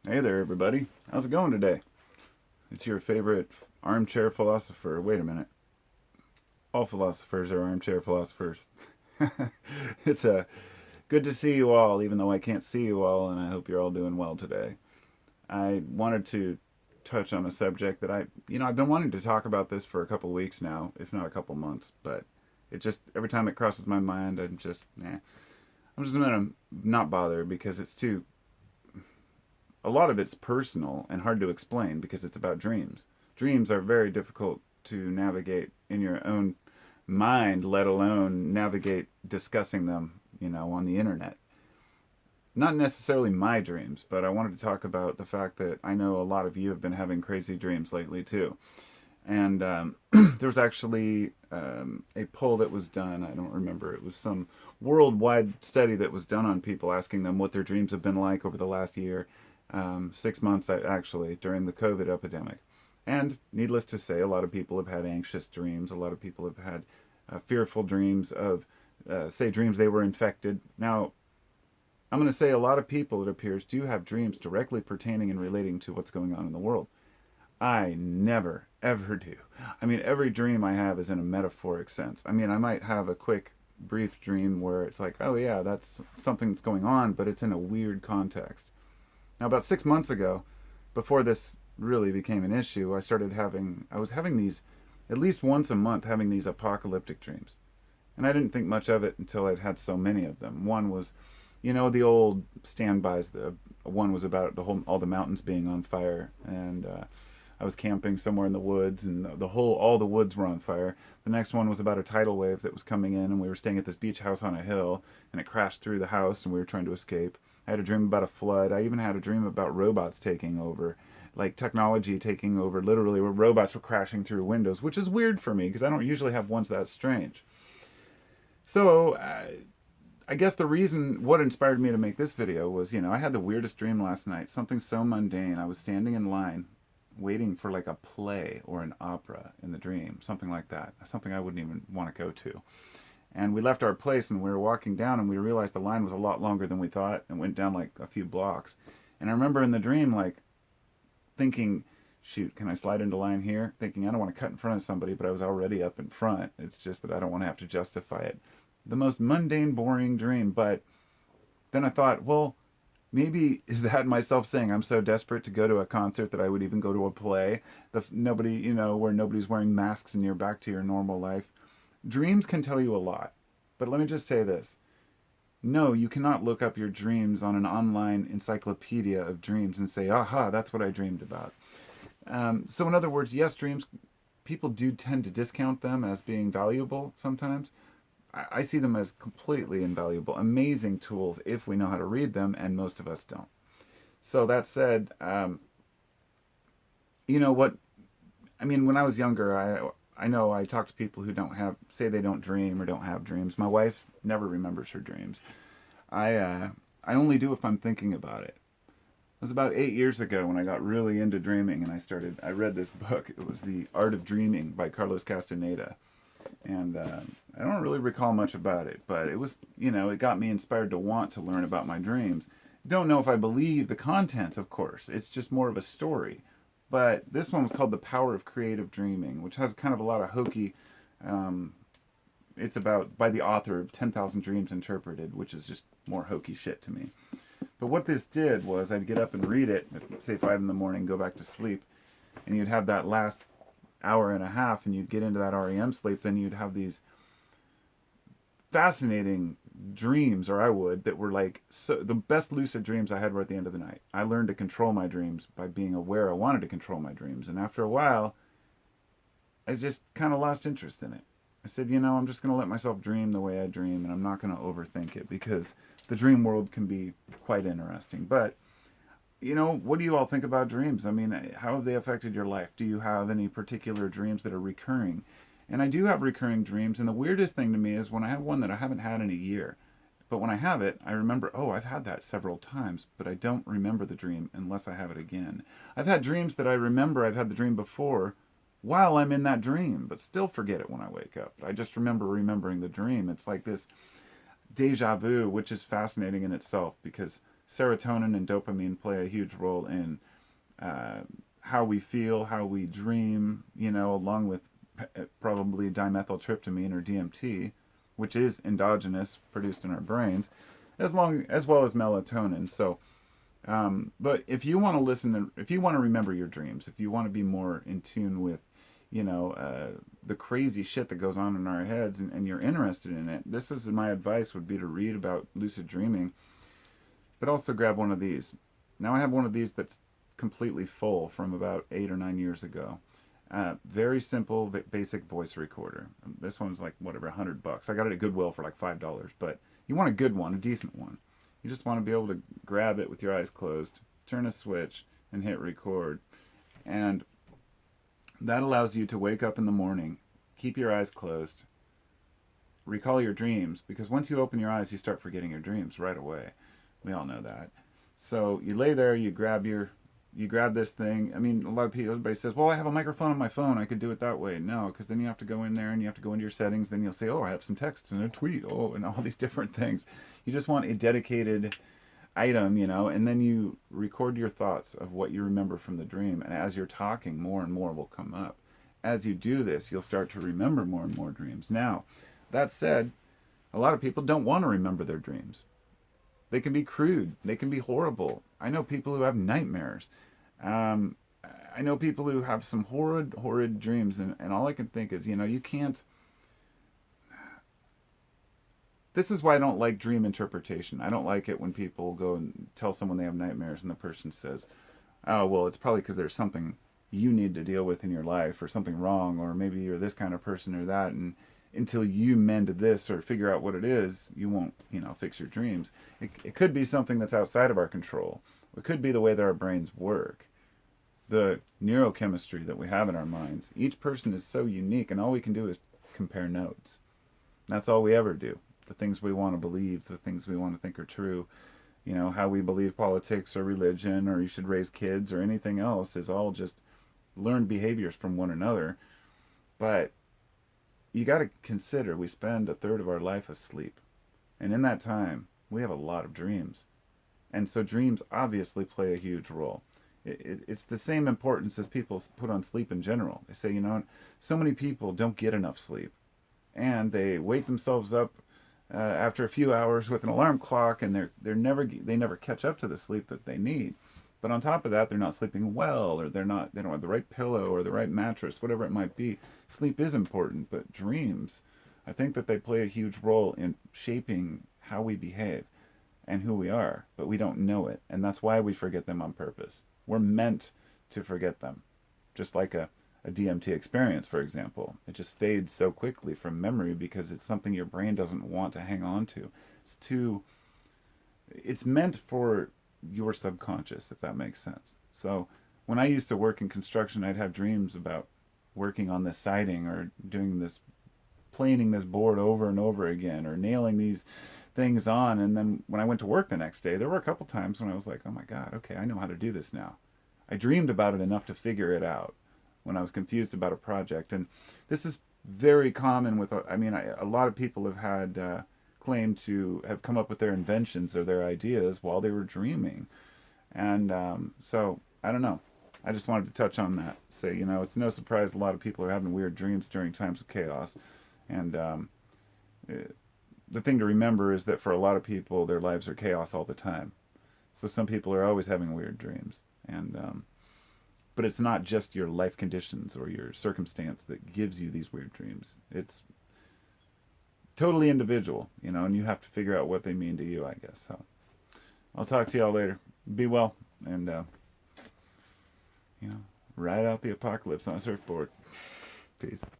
Hey there, everybody. How's it going today? It's your favorite armchair philosopher. Wait a minute. All philosophers are armchair philosophers. It's good to see you all, even though I can't see you all, and I hope you're all doing well today. I wanted to touch on a subject that I've been wanting to talk about this for a couple weeks now, if not a couple months, but it just, every time it crosses my mind, I'm just gonna not bother because a lot of it's personal and hard to explain because it's about dreams. Dreams are very difficult to navigate in your own mind, let alone navigate discussing them, on the internet. Not necessarily my dreams, but I wanted to talk about the fact that I know a lot of you have been having crazy dreams lately too. And there was actually a poll that was done. I don't remember. It was some worldwide study that was done on people, asking them what their dreams have been like over the last year, 6 months actually, during the COVID epidemic. And needless to say, a lot of people have had anxious dreams. A lot of people have had fearful dreams of, say, dreams they were infected. Now, I'm going to say a lot of people, it appears, do have dreams directly pertaining and relating to what's going on in the world. I never, ever do. I mean, every dream I have is in a metaphoric sense. I mean, I might have a quick, brief dream where it's like, oh yeah, that's something that's going on, but it's in a weird context. Now, about 6 months ago, before this really became an issue, I was having these, at least once a month, having these apocalyptic dreams. And I didn't think much of it until I'd had so many of them. One was, the old standbys. The one was about all the mountains being on fire, and I was camping somewhere in the woods, and all the woods were on fire. The next one was about a tidal wave that was coming in, and we were staying at this beach house on a hill, and it crashed through the house, and we were trying to escape. I had a dream about a flood. I even had a dream about robots taking over, like technology taking over, literally, where robots were crashing through windows, which is weird for me because I don't usually have ones that strange. So, I guess what inspired me to make this video was, I had the weirdest dream last night. Something so mundane. I was standing in line waiting for like a play or an opera in the dream, something like that. Something I wouldn't even want to go to. And we left our place and we were walking down and we realized the line was a lot longer than we thought and went down like a few blocks. And I remember in the dream like thinking, shoot, can I slide into line here? Thinking I don't want to cut in front of somebody, but I was already up in front. It's just that I don't want to have to justify it. The most mundane, boring dream. But then I thought, well, maybe is that myself saying I'm so desperate to go to a concert that I would even go to a play? Nobody, where nobody's wearing masks and you're back to your normal life. Dreams can tell you a lot. But let me just say this. No, you cannot look up your dreams on an online encyclopedia of dreams and say, aha, that's what I dreamed about. So, in other words, yes, dreams, people do tend to discount them as being valuable sometimes. I see them as completely invaluable, amazing tools if we know how to read them, and most of us don't. So that said, you know what? I mean, when I was younger, I know I talk to people who say they don't dream or don't have dreams. My wife never remembers her dreams. I only do if I'm thinking about it. It was about 8 years ago when I got really into dreaming, and I read this book. It was The Art of Dreaming by Carlos Castaneda. And I don't really recall much about it, but it was, it got me inspired to want to learn about my dreams. Don't know if I believe the content, of course. It's just more of a story. But this one was called The Power of Creative Dreaming, which has kind of a lot of hokey. It's about, by the author of 10,000 Dreams Interpreted, which is just more hokey shit to me. But what this did was I'd get up and read it at, say, 5 in the morning, go back to sleep, and you'd have that last hour and a half and you'd get into that REM sleep, then you'd have these fascinating dreams, or I would, that were like, so the best lucid dreams I had were at the end of the night. I learned to control my dreams by being aware I wanted to control my dreams. And after a while, I just kind of lost interest in it. I said, I'm just going to let myself dream the way I dream, and I'm not going to overthink it because the dream world can be quite interesting. But what do you all think about dreams? I mean, how have they affected your life? Do you have any particular dreams that are recurring? And I do have recurring dreams, and the weirdest thing to me is when I have one that I haven't had in a year. But when I have it, I remember, oh, I've had that several times, but I don't remember the dream unless I have it again. I've had dreams that I remember I've had the dream before while I'm in that dream, but still forget it when I wake up. I just remember remembering the dream. It's like this deja vu, which is fascinating in itself because serotonin and dopamine play a huge role in how we feel, how we dream, along with probably dimethyltryptamine or DMT, which is endogenous, produced in our brains, as well as melatonin. So, but if you want to if you want to remember your dreams, if you want to be more in tune with, the crazy shit that goes on in our heads, and you're interested in it, this is my advice would be to read about lucid dreaming, but also grab one of these. Now I have one of these that's completely full from about 8 or 9 years ago. Very simple, basic voice recorder. This one's like whatever, $100. I got it at Goodwill for like $5. But you want a good one, a decent one. You just want to be able to grab it with your eyes closed, turn a switch, and hit record. And that allows you to wake up in the morning, keep your eyes closed, recall your dreams, because once you open your eyes, you start forgetting your dreams right away. We all know that. So you lay there, you grab this thing. I mean, a lot of people, everybody says, well, I have a microphone on my phone, I could do it that way. No, because then you have to go in there and you have to go into your settings. Then you'll say, oh, I have some texts and a tweet. Oh, and all these different things. You just want a dedicated item, and then you record your thoughts of what you remember from the dream. And as you're talking, more and more will come up. As you do this, you'll start to remember more and more dreams. Now, that said, a lot of people don't want to remember their dreams. They can be crude. They can be horrible. I know people who have nightmares. I know people who have some horrid dreams, and all I can think is, you can't. This is why I don't like dream interpretation. I don't like it when people go and tell someone they have nightmares and the person says, oh, well, it's probably because there's something you need to deal with in your life, or something wrong, or maybe you're this kind of person or that, and until you mend this or figure out what it is, you won't, fix your dreams. It could be something that's outside of our control. It could be the way that our brains work, the neurochemistry that we have in our minds. Each person is so unique, and all we can do is compare notes. That's all we ever do. The things we want to believe, the things we want to think are true, how we believe politics or religion or you should raise kids or anything else is all just learned behaviors from one another. But you got to consider we spend a third of our life asleep. And in that time, we have a lot of dreams. And so dreams obviously play a huge role. It's the same importance as people put on sleep in general. They say, so many people don't get enough sleep. And they wake themselves up after a few hours with an alarm clock, and they never catch up to the sleep that they need. But on top of that, they're not sleeping well, or they don't have the right pillow or the right mattress, whatever it might be. Sleep is important, but dreams, I think that they play a huge role in shaping how we behave and who we are, but we don't know it, and that's why we forget them on purpose. We're meant to forget them, just like a DMT experience, for example. It just fades so quickly from memory because it's something your brain doesn't want to hang on to. It's meant for your subconscious, if that makes sense. So when I used to work in construction, I'd have dreams about working on this siding or planing this board over and over again, or nailing these things on. And then when I went to work the next day, there were a couple times when I was like, oh my God, okay, I know how to do this now. I dreamed about it enough to figure it out when I was confused about a project. And this is very common with, a lot of people have had claim to have come up with their inventions or their ideas while they were dreaming. And so, I don't know. I just wanted to touch on that. Say, it's no surprise a lot of people are having weird dreams during times of chaos. And the thing to remember is that for a lot of people, their lives are chaos all the time. So some people are always having weird dreams. And but it's not just your life conditions or your circumstance that gives you these weird dreams. It's totally individual, and you have to figure out what they mean to you, I guess. So I'll talk to y'all later. Be well, and ride out the apocalypse on a surfboard. Peace.